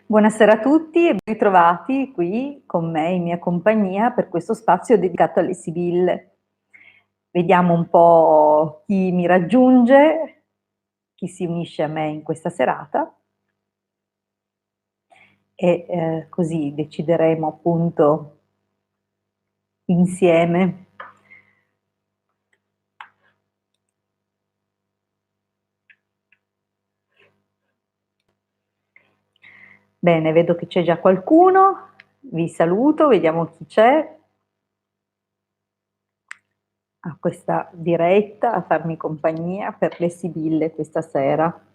Buonasera a tutti e ben ritrovati qui con me in mia compagnia per questo spazio dedicato alle Sibille. Vediamo un po' chi mi raggiunge, chi si unisce a me in questa serata e così decideremo appunto insieme. Bene, vedo che c'è già qualcuno, vi saluto, vediamo chi c'è a questa diretta, a farmi compagnia per le Sibille questa sera.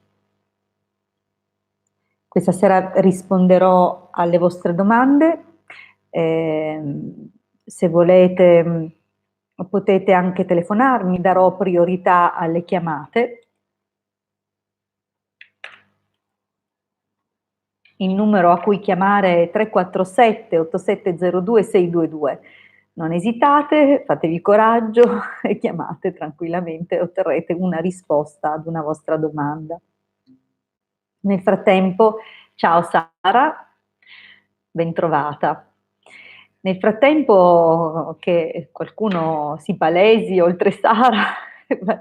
Questa sera risponderò alle vostre domande, se volete potete anche telefonarmi, darò priorità alle chiamate. Il numero a cui chiamare è 347 8702 622. Non esitate, fatevi coraggio e chiamate tranquillamente, otterrete una risposta ad una vostra domanda. Nel frattempo, ciao Sara, bentrovata. Nel frattempo che qualcuno si palesi oltre Sara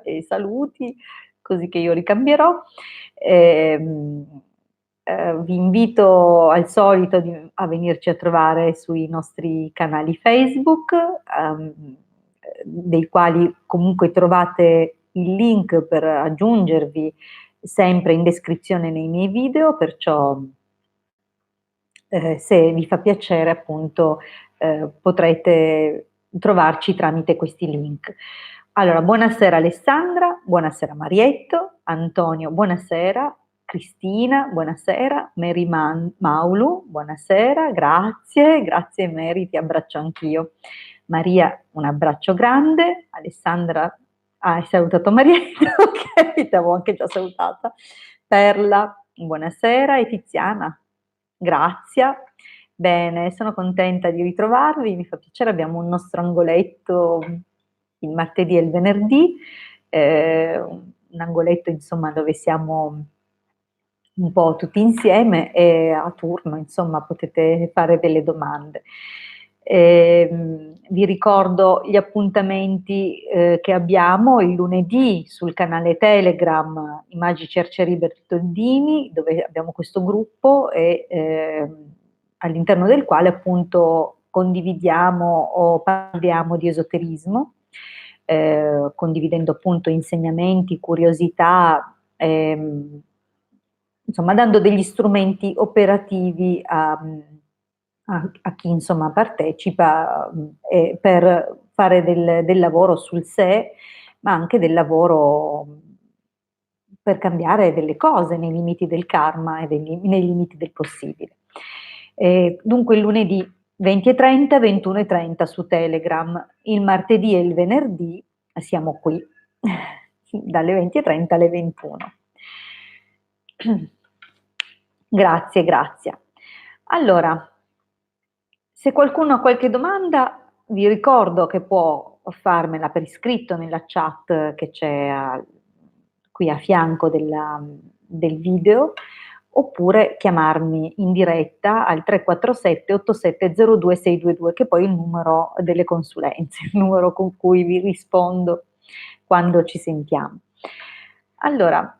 e saluti, così che io ricambierò, vi invito al solito a venirci a trovare sui nostri canali Facebook, dei quali comunque trovate il link per aggiungervi sempre in descrizione nei miei video, perciò se vi fa piacere appunto potrete trovarci tramite questi link. Allora, buonasera Alessandra, buonasera Marietto, Antonio, buonasera, Cristina, buonasera, Mary Maulu, buonasera, grazie Mary, ti abbraccio anch'io. Maria, un abbraccio grande, Alessandra, hai salutato Marietto, ok, ti avevo anche già salutata. Perla, buonasera, e Tiziana, grazie. Bene, sono contenta di ritrovarvi, mi fa piacere, abbiamo un nostro angoletto il martedì e il venerdì, un angoletto insomma dove siamo un po' tutti insieme e a turno insomma potete fare delle domande. Vi ricordo gli appuntamenti che abbiamo il lunedì sul canale Telegram I Magici Arcieri Bertoldini, dove abbiamo questo gruppo e all'interno del quale appunto condividiamo o parliamo di esoterismo, condividendo appunto insegnamenti, curiosità, insomma dando degli strumenti operativi a chi insomma partecipa per fare del lavoro sul sé, ma anche del lavoro per cambiare delle cose nei limiti del karma e nei limiti del possibile. Dunque il lunedì 20:30, 21:30 su Telegram, il martedì e il venerdì siamo qui dalle 20:30 alle 21. Grazie. Allora, se qualcuno ha qualche domanda, vi ricordo che può farmela per iscritto nella chat che c'è qui a fianco del video, oppure chiamarmi in diretta al 347 8702 622, che è poi il numero delle consulenze, il numero con cui vi rispondo quando ci sentiamo. Allora,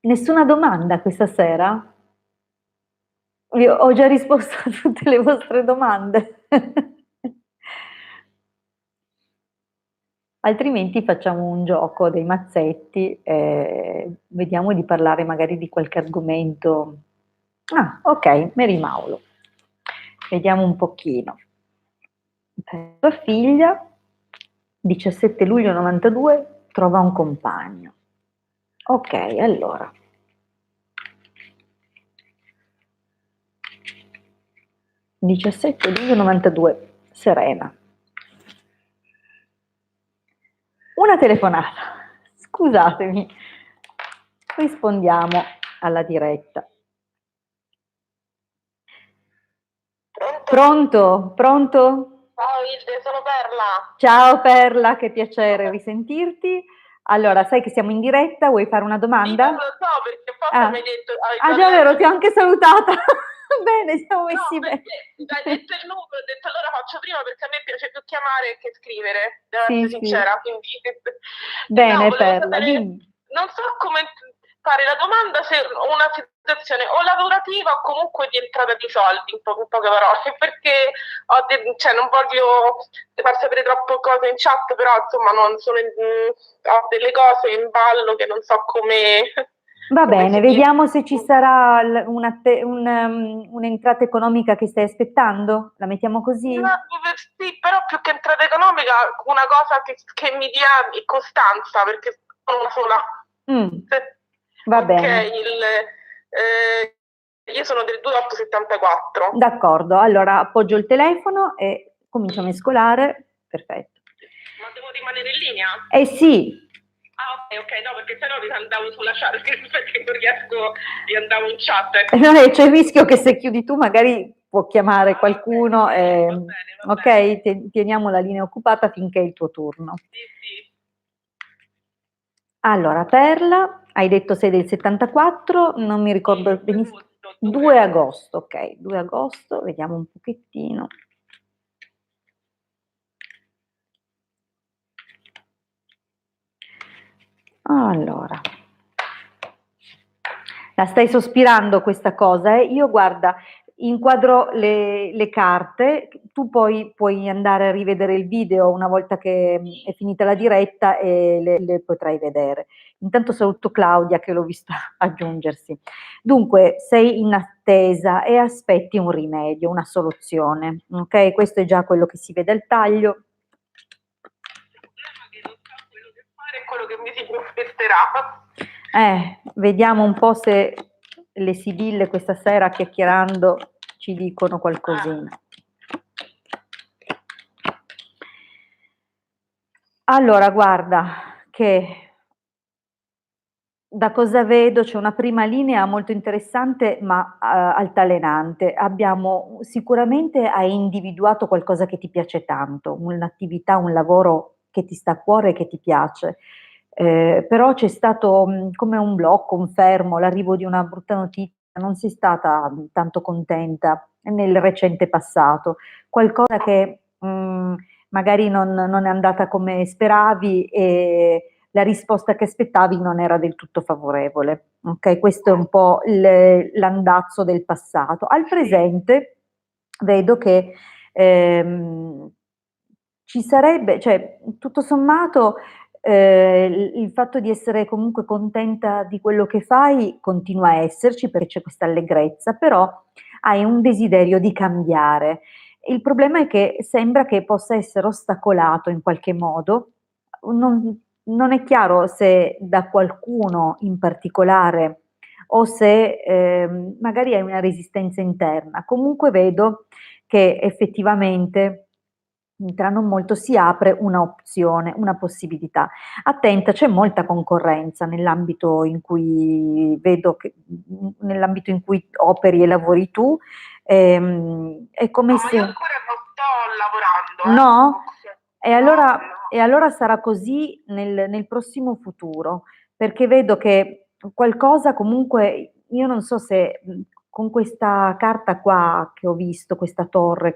nessuna domanda questa sera? Io ho già risposto a tutte le vostre domande. Altrimenti facciamo un gioco dei mazzetti, vediamo di parlare magari di qualche argomento. Ah, ok, Mary Maulo. Vediamo un pochino. Tua figlia, 17 luglio 92, trova un compagno. Ok, allora. (17 luglio 92), Serena. Una telefonata, scusatemi, rispondiamo alla diretta. Pronto? Ciao Ilde, sono Perla. Ciao Perla, che piacere risentirti. Allora, sai che siamo in diretta, vuoi fare una Sì, domanda? non lo so, perché forse Ah, mi hai detto, ah già vero, ti ho anche salutata. Bene, siamo no, messi bene. perché hai detto il numero, ho detto allora faccio prima perché a me piace più chiamare che scrivere, devo essere Sì, sì. sincera, quindi no, Bene, volevo Perla, sapere, dimmi. non so come fare la domanda se una situazione o lavorativa o comunque di entrata di soldi, in poche parole, perché cioè, non voglio far sapere troppe cose in chat, però insomma non sono ho delle cose in ballo che non so come, Va come bene, finire. vediamo se ci sarà un'entrata economica che stai aspettando. La mettiamo così? No, sì, però più che entrata economica, una cosa che mi dia costanza, perché sono una sola. Mm, va Ok, bene. io sono del 2874. D'accordo, allora appoggio il telefono e comincio a mescolare. Perfetto. Ma devo rimanere in linea? Eh sì, Ah, ok, no, perché sennò andavo sulla chat, perché non riesco, andavo in chat, ecco. c'è il rischio che se chiudi tu magari può chiamare qualcuno. Va bene, va Ok, bene. teniamo la linea occupata finché è il tuo turno. Sì, sì. Allora, Perla, hai detto sei del 74, non mi ricordo Sì, 2 benissimo. agosto, 2 2. agosto, ok, 2 agosto, vediamo un pochettino. Allora, la stai sospirando questa cosa, eh? Io guarda, inquadro le carte, tu poi puoi andare a rivedere il video una volta che è finita la diretta e le potrai vedere. Intanto saluto Claudia che l'ho vista aggiungersi. Dunque, sei in attesa e aspetti un rimedio, una soluzione, ok? Questo è già quello che si vede al taglio. Il problema è che non so quello che fare e quello che mi si prospetterà. Vediamo un po' se le sibille questa sera chiacchierando ci dicono qualcosina. Allora, guarda, che da cosa vedo c'è una prima linea molto interessante ma altalenante. Sicuramente hai individuato qualcosa che ti piace tanto, un'attività, un lavoro che ti sta a cuore e che ti piace. Però c'è stato come un blocco, un fermo, l'arrivo di una brutta notizia, non sei stata tanto contenta nel recente passato, qualcosa che magari non è andata come speravi e la risposta che aspettavi non era del tutto favorevole. Ok, questo è un po' l'andazzo del passato. Al presente vedo che ci sarebbe, cioè tutto sommato il fatto di essere comunque contenta di quello che fai continua a esserci perché c'è questa allegrezza, però hai un desiderio di cambiare. Il problema è che sembra che possa essere ostacolato in qualche modo, non è chiaro se da qualcuno in particolare o se magari hai una resistenza interna. Comunque vedo che effettivamente tra non molto si apre una opzione, una possibilità. Attenta, c'è molta concorrenza nell'ambito in cui vedo che, nell'ambito in cui operi e lavori tu. È come No, ma se... io ancora non sto lavorando, No? E No, allora, no. e allora sarà così nel prossimo futuro, perché vedo che qualcosa comunque, io non so se con questa carta qua che ho visto, questa torre,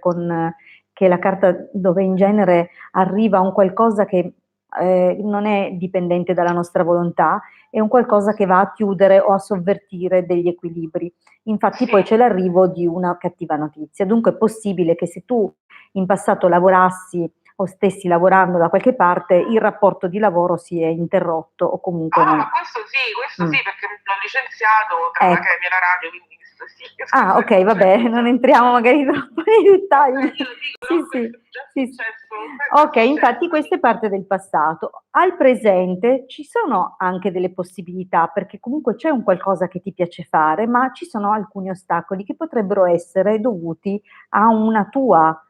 che è la carta dove in genere arriva un qualcosa che non è dipendente dalla nostra volontà, è un qualcosa che va a chiudere o a sovvertire degli equilibri. Infatti poi Sì. c'è l'arrivo di una cattiva notizia. Dunque è possibile che se tu in passato lavorassi o stessi lavorando da qualche parte, il rapporto di lavoro si è interrotto o comunque Ah, non... ma questo sì, perché mi hanno licenziato tra la Ecco. Chemia e la radio, quindi questo sì. Ah, ok, vabbè, non entriamo magari troppo nei dettagli. Io lo dico, Sì, no, sì, perché è già sì, sì. successo, Ok, infatti questa è parte del passato. Al presente ci sono anche delle possibilità, perché comunque c'è un qualcosa che ti piace fare, ma ci sono alcuni ostacoli che potrebbero essere dovuti a una tua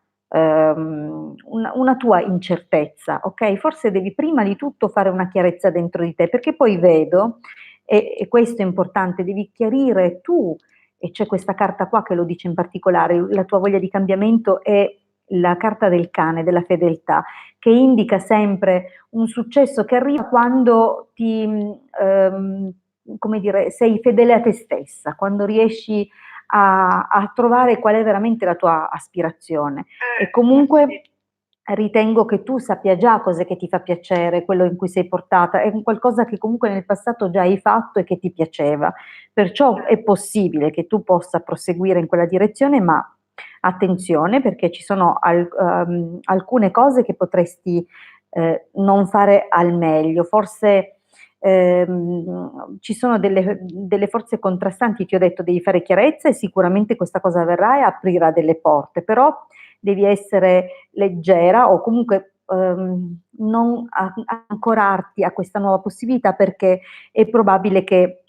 incertezza, ok? Forse devi prima di tutto fare una chiarezza dentro di te, perché poi vedo, e questo è importante, devi chiarire tu, e c'è questa carta qua che lo dice in particolare, la tua voglia di cambiamento è la carta del cane, della fedeltà, che indica sempre un successo che arriva quando come dire, sei fedele a te stessa, quando riesci a trovare qual è veramente la tua aspirazione. E comunque ritengo che tu sappia già cos'è che ti fa piacere, quello in cui sei portata, è un qualcosa che comunque nel passato già hai fatto e che ti piaceva. Perciò è possibile che tu possa proseguire in quella direzione, ma attenzione perché ci sono alcune cose che potresti non fare al meglio, forse ci sono delle forze contrastanti, ti ho detto devi fare chiarezza e sicuramente questa cosa avverrà e aprirà delle porte, però devi essere leggera o comunque non ancorarti a questa nuova possibilità perché è probabile che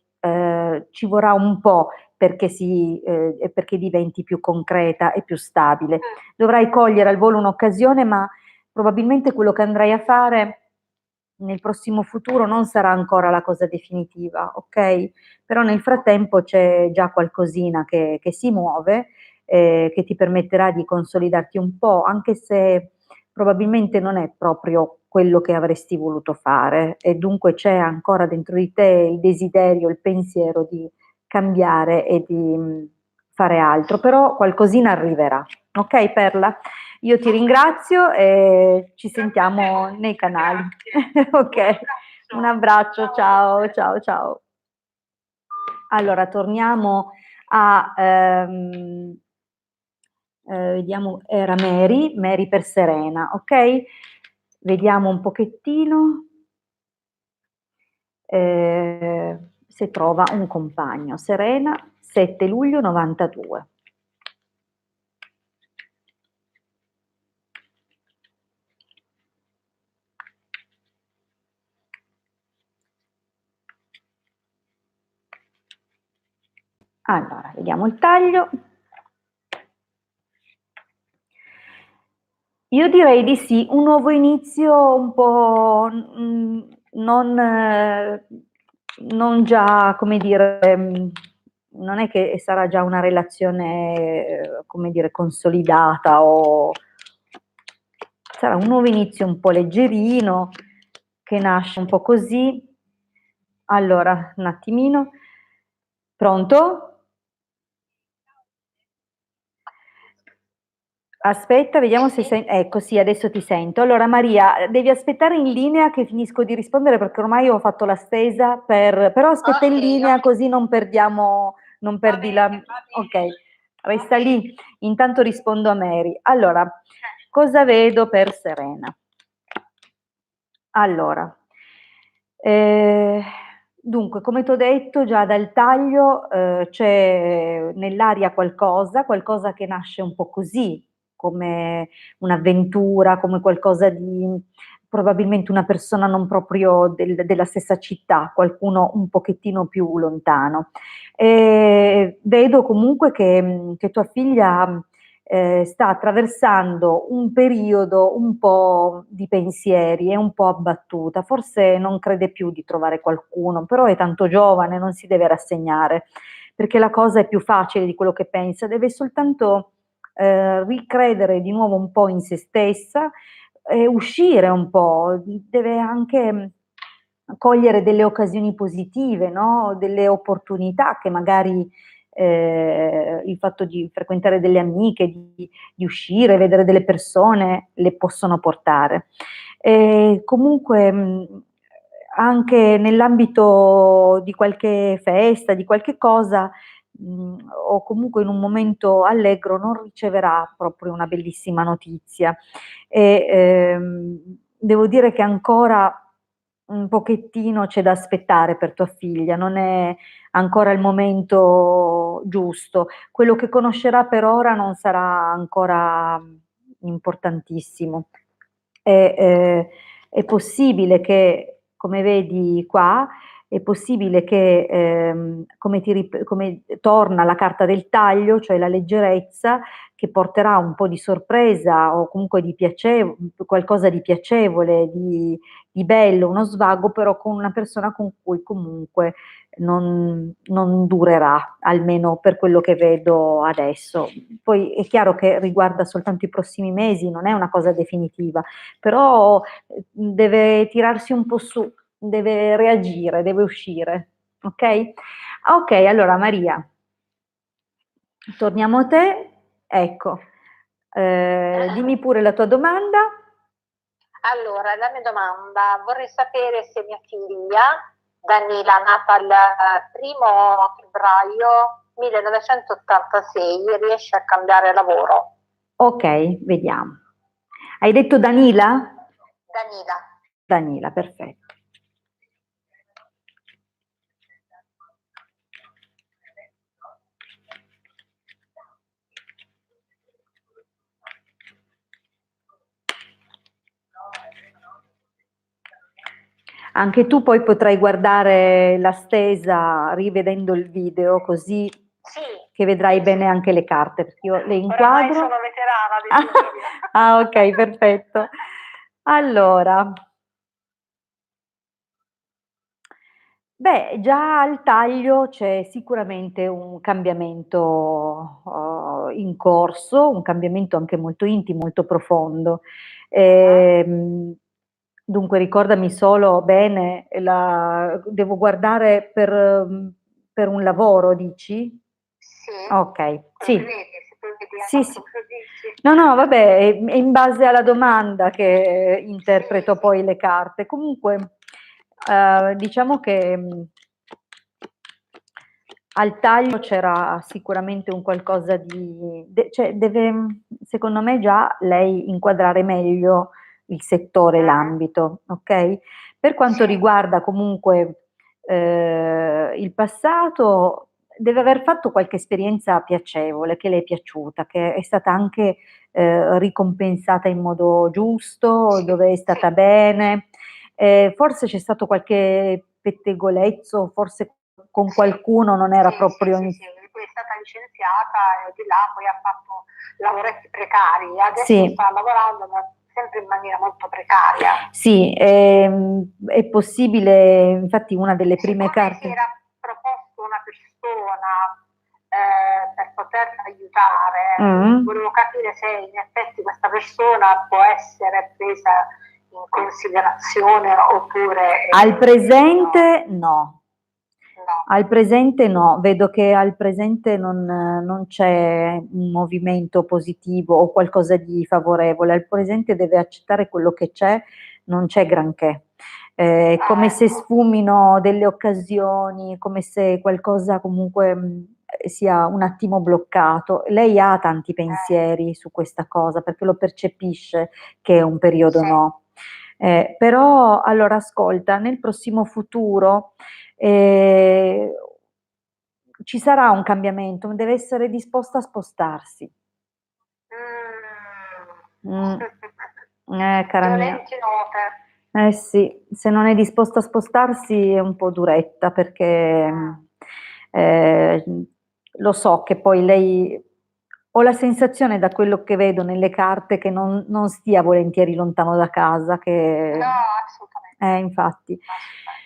ci vorrà un po' perché diventi più concreta e più stabile. Dovrai cogliere al volo un'occasione, ma probabilmente quello che andrai a fare nel prossimo futuro non sarà ancora la cosa definitiva, ok? Però nel frattempo c'è già qualcosina che si muove, che ti permetterà di consolidarti un po', anche se probabilmente non è proprio quello che avresti voluto fare e dunque c'è ancora dentro di te il desiderio, il pensiero di cambiare e di fare altro, però qualcosina arriverà. Ok Perla? Io ti ringrazio e ci sentiamo nei canali. Ok, un abbraccio, ciao, ciao, ciao. Allora, torniamo a, vediamo, era Mary per Serena, ok? Vediamo un pochettino se trova un compagno. Serena, 7 luglio 92. Allora, vediamo il taglio. Io direi di sì, un nuovo inizio un po' non già, come dire, non è che sarà già una relazione, come dire, consolidata o sarà un nuovo inizio un po' leggerino che nasce un po' così. Allora, un attimino. Pronto? Aspetta, vediamo se sei. Ecco, sì, adesso ti sento. Allora, Maria, devi aspettare in linea che finisco di rispondere perché ormai ho fatto la stesa però aspetta in linea così non perdiamo, non perdi la. Ok, resta lì. Intanto rispondo a Mary. Allora, cosa vedo per Serena? Allora, eh, dunque, come ti ho detto già dal taglio, c'è nell'aria qualcosa che nasce un po' così, come un'avventura, come qualcosa di probabilmente una persona non proprio della stessa città, qualcuno un pochettino più lontano. Vedo comunque che tua figlia sta attraversando un periodo un po' di pensieri, è un po' abbattuta, forse non crede più di trovare qualcuno, però è tanto giovane, non si deve rassegnare, perché la cosa è più facile di quello che pensa, deve soltanto ricredere di nuovo un po' in se stessa, uscire un po', deve anche cogliere delle occasioni positive, no? Delle opportunità che magari il fatto di frequentare delle amiche, di uscire, vedere delle persone le possono portare. Comunque anche nell'ambito di qualche festa, di qualche cosa, o comunque in un momento allegro non riceverà proprio una bellissima notizia. Devo dire che ancora un pochettino c'è da aspettare per tua figlia, non è ancora il momento giusto. Quello che conoscerà per ora non sarà ancora importantissimo. È possibile che, come vedi qua, è possibile che come torna la carta del taglio, cioè la leggerezza, che porterà un po' di sorpresa o comunque di qualcosa di piacevole, di bello, uno svago, però con una persona con cui comunque non durerà, almeno per quello che vedo adesso. Poi è chiaro che riguarda soltanto i prossimi mesi, non è una cosa definitiva, però deve tirarsi un po' su, deve reagire, deve uscire, ok? Ok, allora Maria, torniamo a te, ecco, dimmi pure la tua domanda. Allora, la mia domanda, vorrei sapere se mia figlia, Danila, nata il 1° febbraio 1986, riesce a cambiare lavoro. Ok, vediamo. Hai detto Danila? Danila. Danila, perfetto. Anche tu poi potrai guardare la stesa rivedendo il video, così sì, che vedrai bene anche le carte, perché io le inquadro. Oramai sono veterana dei video. Ah, ok, perfetto. Allora, beh, già al taglio c'è sicuramente un cambiamento in corso, un cambiamento anche molto intimo, molto profondo. Dunque ricordami solo bene, devo guardare per un lavoro, dici? Sì. Ok, sì. Sì, sì. No, vabbè, è in base alla domanda che interpreto poi le carte. Comunque, diciamo che al taglio c'era sicuramente un qualcosa cioè deve, secondo me, già lei inquadrare meglio il settore, l'ambito, ok? Per quanto riguarda comunque il passato, deve aver fatto qualche esperienza piacevole, che le è piaciuta, che è stata anche ricompensata in modo giusto, dove è stata bene. Forse c'è stato qualche pettegolezzo, forse con qualcuno non era proprio... Poi è stata licenziata e di là poi ha fatto lavoretti precari, adesso sta lavorando ma sempre in maniera molto precaria. Sì, è possibile, infatti una delle prime carte... Si era proposto una persona per poterla aiutare, volevo capire se in effetti questa persona può essere presa in considerazione oppure... Al presente no. Al presente no, vedo che al presente non c'è un movimento positivo o qualcosa di favorevole, al presente deve accettare quello che c'è, non c'è granché. Come se sfumino delle occasioni, come se qualcosa comunque sia un attimo bloccato. Lei ha tanti pensieri su questa cosa perché lo percepisce che è un periodo no. Però allora ascolta, nel prossimo futuro ci sarà un cambiamento, deve essere disposta a spostarsi. Cara mia. Sì, se non è disposta a spostarsi è un po' duretta perché lo so che poi lei, ho la sensazione da quello che vedo nelle carte che non stia volentieri lontano da casa, che... No, assolutamente. Infatti.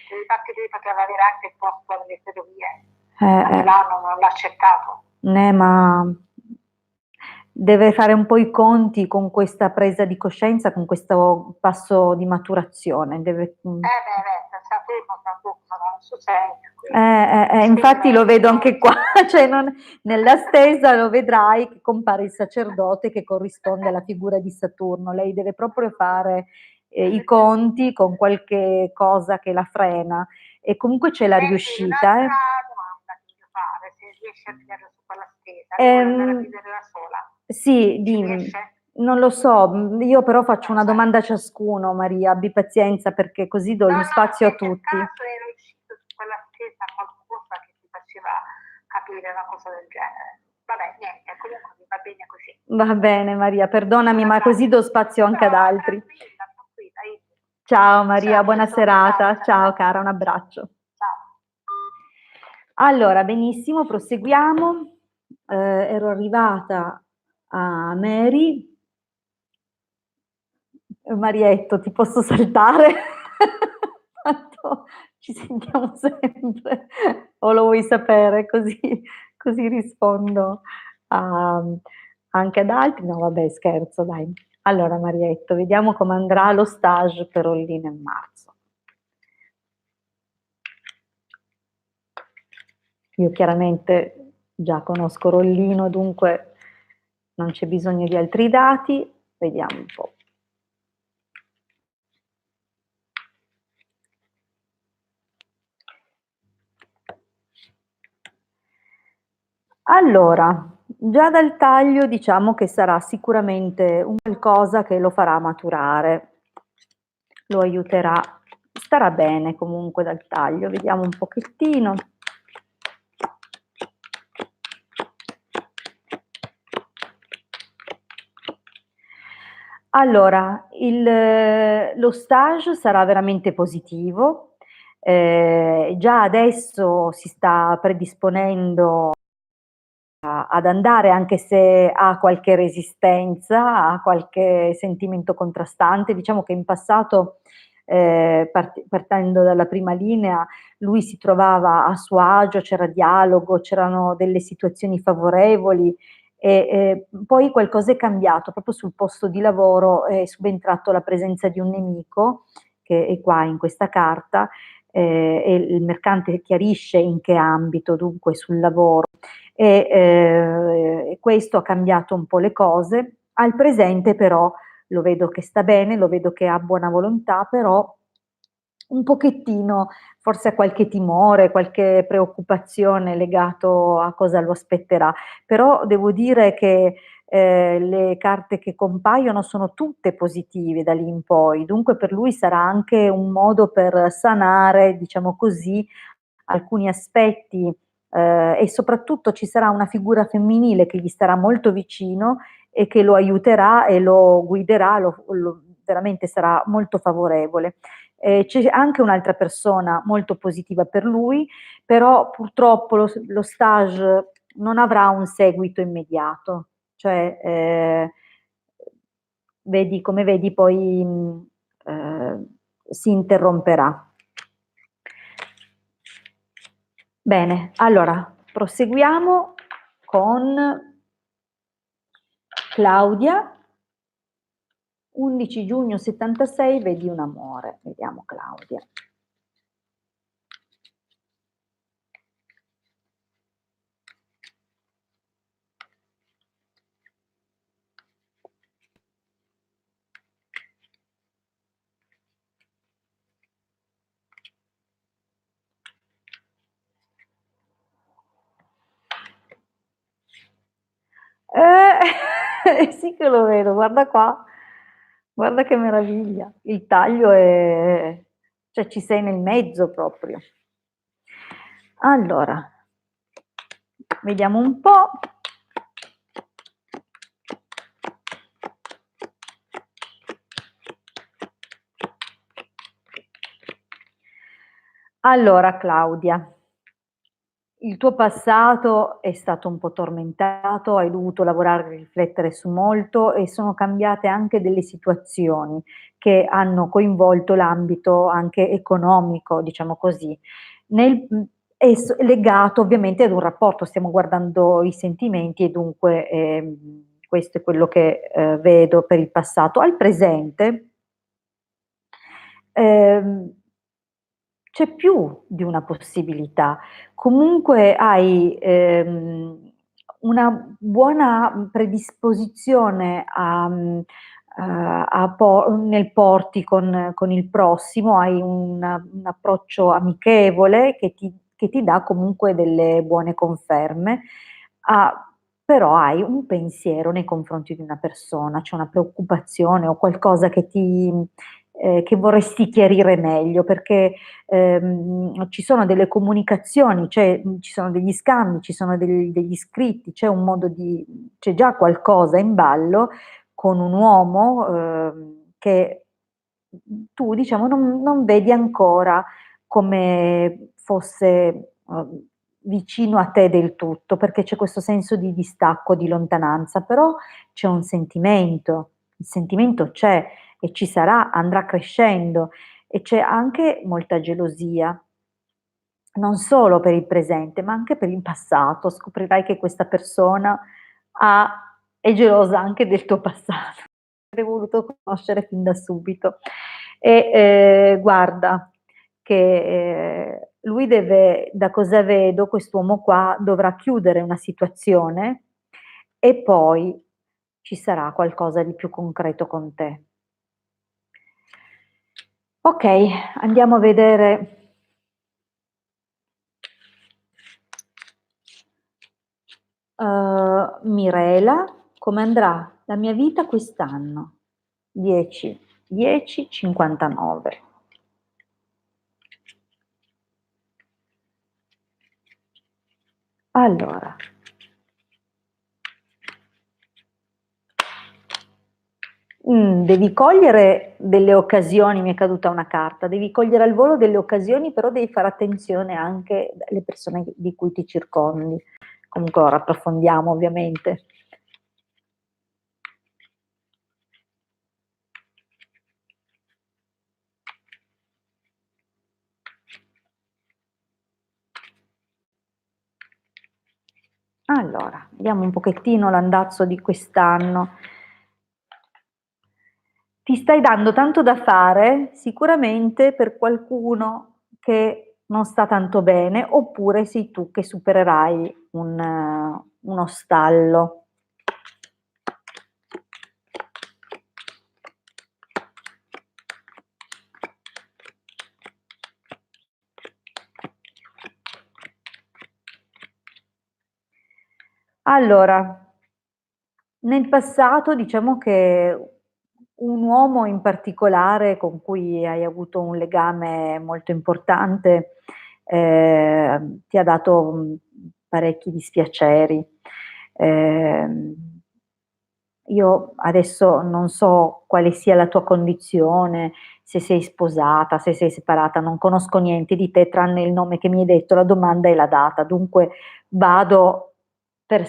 Infatti lui poteva avere anche il posto alle ferrovie, a Milano non l'ha accettato. Ma deve fare un po' i conti con questa presa di coscienza, con questo passo di maturazione. Infatti lo vedo anche qua, cioè nella stesa lo vedrai che compare il sacerdote che corrisponde alla figura di Saturno. Lei deve proprio fare i conti con qualche cosa che la frena e comunque c'è la riuscita. Un'altra domanda che voglio fare, se riesce a vivere su quella stesa, vuole andare a vivere da sola? Sì, dimmi. Non lo so, io però faccio una domanda a ciascuno, Maria, abbi pazienza perché così do lo spazio a tutti. Per caso era uscito su quella stessa qualcosa che ti faceva capire una cosa del genere? Vabbè, niente, comunque mi va bene così. Va bene Maria, perdonami, ma così do spazio anche ad altri. Ciao Maria, buona serata. Ciao cara, un abbraccio. Ciao. Allora, benissimo, proseguiamo. Ero arrivata a Mary. Marietto, ti posso saltare? Tanto ci sentiamo sempre. O lo vuoi sapere? Così rispondo anche ad altri. No, vabbè, scherzo, dai. Allora, Marietto, vediamo come andrà lo stage per Ollino in marzo. Io chiaramente già conosco Rollino, dunque non c'è bisogno di altri dati. Vediamo un po'. Allora, già dal taglio diciamo che sarà sicuramente un qualcosa che lo farà maturare, lo aiuterà, starà bene comunque dal taglio, vediamo un pochettino. Allora, lo stage sarà veramente positivo, già adesso si sta predisponendo ad andare, anche se ha qualche resistenza, ha qualche sentimento contrastante. Diciamo che in passato, partendo dalla prima linea, lui si trovava a suo agio, c'era dialogo, c'erano delle situazioni favorevoli e poi qualcosa è cambiato, proprio sul posto di lavoro è subentrato la presenza di un nemico, che è qua in questa carta, e il mercante chiarisce in che ambito, dunque sul lavoro. E questo ha cambiato un po' le cose. Al presente però lo vedo che sta bene, lo vedo che ha buona volontà, però un pochettino forse ha qualche timore, qualche preoccupazione legato a cosa lo aspetterà. Però devo dire che le carte che compaiono sono tutte positive da lì in poi, dunque per lui sarà anche un modo per sanare, diciamo così, alcuni aspetti, e soprattutto ci sarà una figura femminile che gli starà molto vicino e che lo aiuterà e lo guiderà, veramente sarà molto favorevole. C'è anche un'altra persona molto positiva per lui, però purtroppo lo stage non avrà un seguito immediato, cioè come vedi poi si interromperà. Bene, allora proseguiamo con Claudia, 11 giugno 76, vedi un amore. Vediamo Claudia. Sì che lo vedo, guarda qua, guarda che meraviglia, il taglio è, cioè ci sei nel mezzo proprio. Allora, vediamo un po'. Allora Claudia, il tuo passato è stato un po' tormentato, hai dovuto lavorare e riflettere su molto e sono cambiate anche delle situazioni che hanno coinvolto l'ambito anche economico, diciamo così. È legato ovviamente ad un rapporto, stiamo guardando i sentimenti e dunque questo è quello che vedo per il passato. Al presente c'è più di una possibilità. Comunque hai una buona predisposizione nel porti con il prossimo, hai un approccio amichevole che ti dà comunque delle buone conferme, però hai un pensiero nei confronti di una persona, c'è una preoccupazione o qualcosa che vorresti chiarire meglio, perché ci sono delle comunicazioni, ci sono degli scambi, ci sono degli scritti, c'è già qualcosa in ballo con un uomo che tu diciamo non vedi ancora come fosse vicino a te del tutto, perché c'è questo senso di distacco, di lontananza, però c'è un sentimento, il sentimento c'è e ci sarà, andrà crescendo e c'è anche molta gelosia, non solo per il presente, ma anche per il passato. Scoprirai che questa persona è gelosa anche del tuo passato, avrei voluto conoscere fin da subito. E guarda che lui deve, da cosa vedo, quest'uomo qua dovrà chiudere una situazione e poi ci sarà qualcosa di più concreto con te. Ok, andiamo a vedere. Mirela, come andrà la mia vita quest'anno? 10, 10, 59. Allora, devi cogliere delle occasioni, mi è caduta una carta, devi cogliere al volo delle occasioni, però devi fare attenzione anche alle persone di cui ti circondi. Comunque ora approfondiamo ovviamente. Allora, vediamo un pochettino l'andazzo di quest'anno. Ti stai dando tanto da fare, sicuramente per qualcuno che non sta tanto bene, oppure sei tu che supererai uno stallo. Allora, nel passato diciamo che un uomo in particolare con cui hai avuto un legame molto importante ti ha dato parecchi dispiaceri. Io adesso non so quale sia la tua condizione, se sei sposata, se sei separata, non conosco niente di te tranne il nome che mi hai detto, la domanda e la data, dunque vado per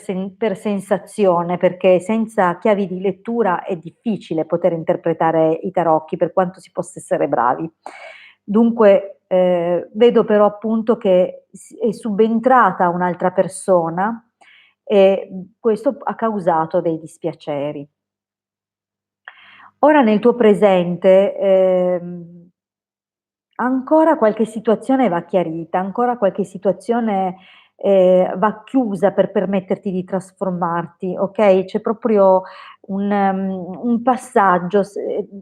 sensazione, perché senza chiavi di lettura è difficile poter interpretare i tarocchi, per quanto si possa essere bravi. Dunque vedo però appunto che è subentrata un'altra persona e questo ha causato dei dispiaceri. Ora nel tuo presente ancora qualche situazione va chiarita, ancora qualche situazione va chiusa per permetterti di trasformarti, ok? C'è proprio un passaggio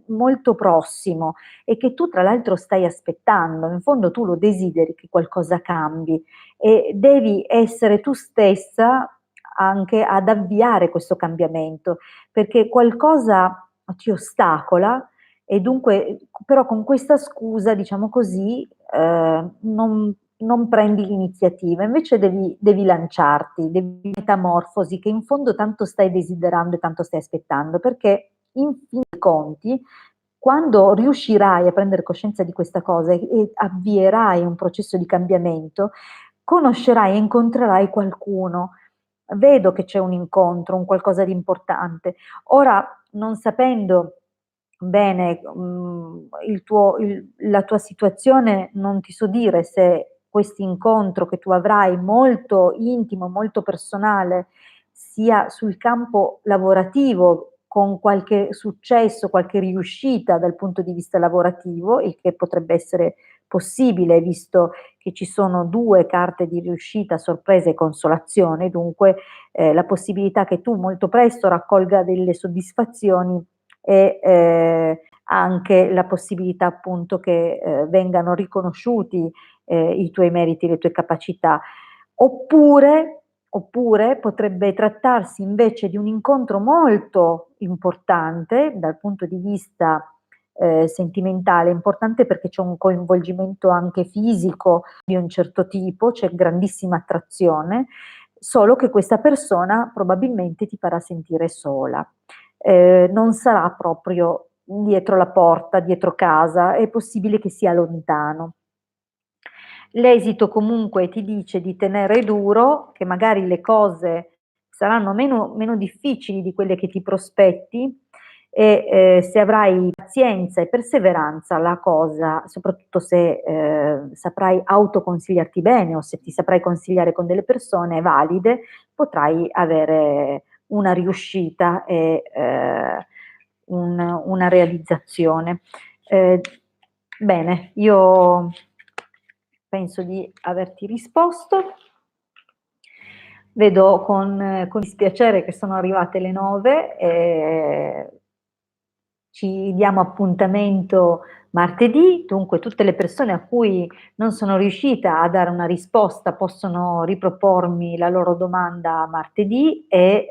molto prossimo e che tu tra l'altro stai aspettando, in fondo tu lo desideri che qualcosa cambi e devi essere tu stessa anche ad avviare questo cambiamento, perché qualcosa ti ostacola e dunque, però con questa scusa, diciamo così, non prendi l'iniziativa, invece devi lanciarti, devi metamorfosi che in fondo tanto stai desiderando e tanto stai aspettando, perché in fin dei conti, quando riuscirai a prendere coscienza di questa cosa e avvierai un processo di cambiamento, conoscerai e incontrerai qualcuno. Vedo che c'è un incontro, un qualcosa di importante. Ora, non sapendo bene la tua situazione, non ti so dire se questo incontro che tu avrai molto intimo, molto personale, sia sul campo lavorativo con qualche successo, qualche riuscita dal punto di vista lavorativo, il che potrebbe essere possibile visto che ci sono 2 carte di riuscita, sorpresa e consolazione, dunque la possibilità che tu molto presto raccolga delle soddisfazioni e anche la possibilità appunto che vengano riconosciuti i tuoi meriti, le tue capacità. Oppure potrebbe trattarsi invece di un incontro molto importante dal punto di vista sentimentale, importante perché c'è un coinvolgimento anche fisico di un certo tipo, c'è grandissima attrazione, solo che questa persona probabilmente ti farà sentire sola. Non sarà proprio dietro la porta, dietro casa, è possibile che sia lontano. l'esito comunque ti dice di tenere duro, che magari le cose saranno meno difficili di quelle che ti prospetti, e se avrai pazienza e perseveranza la cosa, soprattutto se saprai autoconsigliarti bene o se ti saprai consigliare con delle persone valide, potrai avere una riuscita e una realizzazione. Bene, io penso di averti risposto. Vedo con dispiacere che sono arrivate le 9 e ci diamo appuntamento martedì, dunque tutte le persone a cui non sono riuscita a dare una risposta possono ripropormi la loro domanda martedì e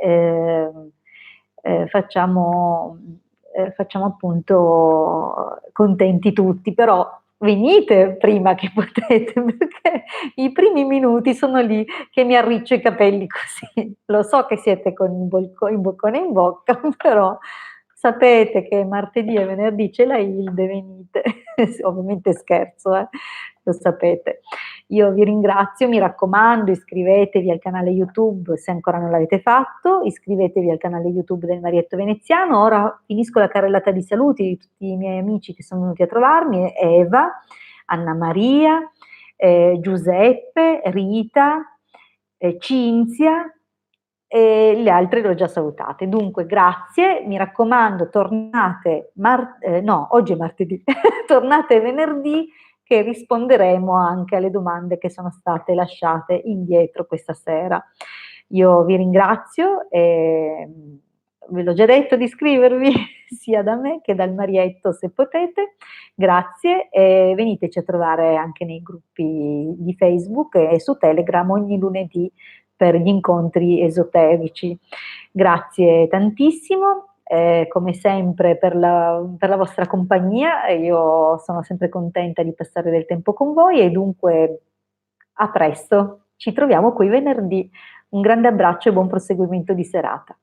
facciamo appunto contenti tutti, però venite prima che potete, perché i primi minuti sono lì che mi arriccio i capelli così. Lo so che siete con il boccone in bocca, però sapete che martedì e venerdì c'è la Hilde, venite. Ovviamente scherzo, lo sapete. Io vi ringrazio, mi raccomando, iscrivetevi al canale YouTube se ancora non l'avete fatto, iscrivetevi al canale YouTube del Marietto Veneziano. Ora finisco la carrellata di saluti di tutti i miei amici che sono venuti a trovarmi: Eva, Anna Maria, Giuseppe, Rita, Cinzia, e le altre le ho già salutate. Dunque grazie, mi raccomando, tornate, oggi è martedì, tornate venerdì che risponderemo anche alle domande che sono state lasciate indietro questa sera. Io vi ringrazio e ve l'ho già detto di iscrivervi sia da me che dal Marietto se potete. Grazie e veniteci a trovare anche nei gruppi di Facebook e su Telegram ogni lunedì per gli incontri esoterici. Grazie tantissimo, come sempre per la vostra compagnia, io sono sempre contenta di passare del tempo con voi e dunque a presto, ci troviamo qui venerdì. Un grande abbraccio e buon proseguimento di serata.